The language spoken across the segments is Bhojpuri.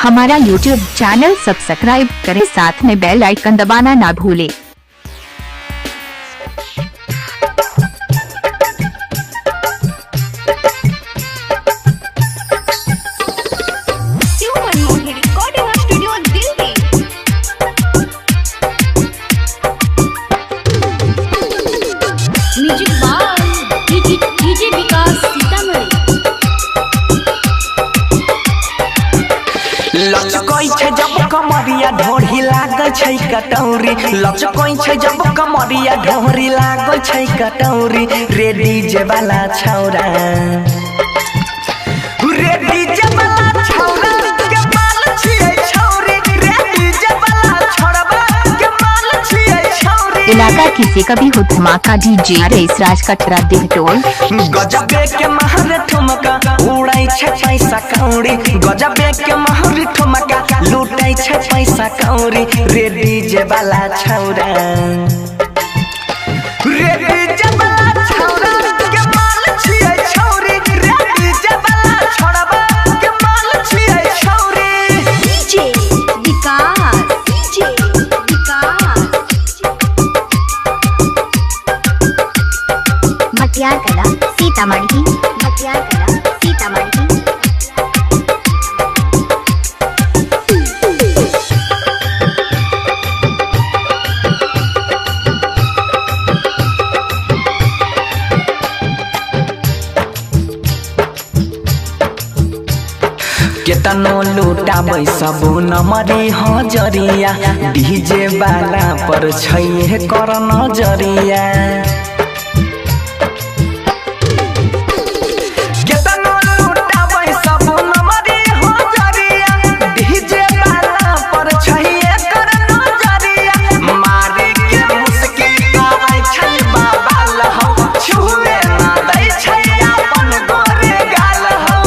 हमारा YouTube चैनल सब्सक्राइब करें, साथ में बेल आइकन दबाना ना भूलें। लचकोई छे जब कमरिया ढोरी लागल छे कटौरी, लचकोई छे जब कमरिया ढोरी लागल छे कटौरी। रे डीजे वाला छौरा, रे डीजे वाला छौरा के माल छियै छौरी, रे डीजे वाला छौरा के माल छियै छौरी। इलाका किसी का भी हो धमाका, डीजे रेस राज कटरा देहटोल। गजबे के महर ठुमका उड़ाई छे पैसा कौड़ी, गजबे के महर ठुमका लूटाई छे पैसा कौड़ी। रे डीजे वाला छौरा, रे डीजे वाला छौरा के माल छियै छौरी, रे डीजे वाला छौरा के माल छियै छौरी। डीजे विकास, डीजे विकास, मटियार कला सीतामढ़ी, मटियार कला सीतामढ़ी। केतनो लूटाबै सबो नमरी हजरिया, डीजे वाला पर छै कर नजरिया। केतनो लूटाबै सबो नमरी हजरिया, डीजे वाला पर छै कर नजरिया। मारे के मुस्की करे छै बाबा लहौ, छुए ना दै छै अपन गोरे गाल हौ।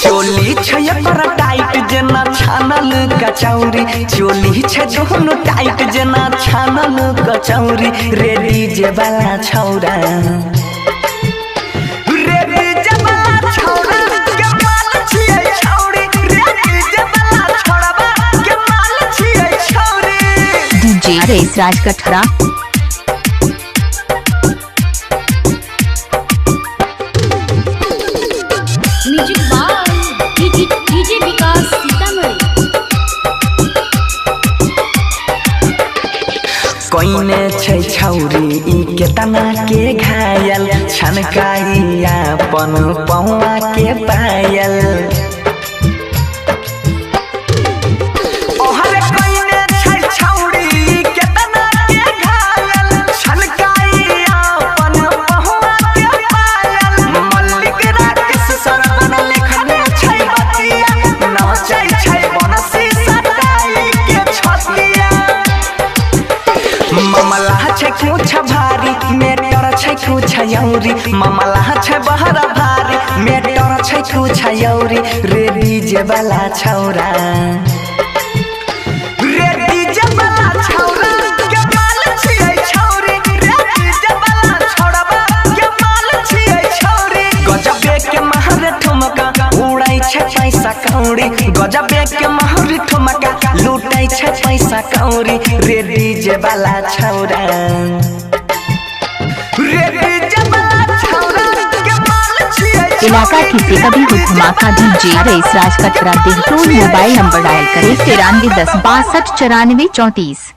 चोली छै पर टाइट जेना छानल कचौरी, चोली छै दोनों टाइट जेना छानल कचौरी। रे डीजे वाला छौरा, रे डीजे वाला छौरा के माल छियै छौरी, रे डीजे वाला छौरा के माल छियै छौरी। डीजे रेस राज कटरा। म्यूजिक बाय डीजे विकास सीतामढ़ी। कोइने छै छौरी ई केतना के घायल, छनकाई अपन पौआ के पायल। ओहरे कोइने छै छौरी ई केतना के घायल, छनकाई अपन पौआ के पायल। मल्लिक राकेश सरवन लिखने छै बतिया, नाचै छै बनसी सटाई के छतिया। मामला छै कुछ भारी, मेटर छै कुछ यौरी, मामला छै बहरा भारी, मेटर छै कुछ यौरी। रे डीजे वाला छौरा, रे डीजे वाला छौरा के माल छियै छौरी, रे डीजे वाला छौरा के माल छियै छौरी। गजबे के महर ठुमका उड़ाई छै पैसा कौड़ी, गजबे के महर ठुमका लूटाई छै पैसा कौड़ी। रे डीजे वाला छौरा, रे डीजे वाला छौरा के माल छियै छौरी। इलाका किसी का भी हो धमाका, डीजे रेस राज कटरा देहटोल। मोबाइल नंबर डायल करें 93 10 62 94 34।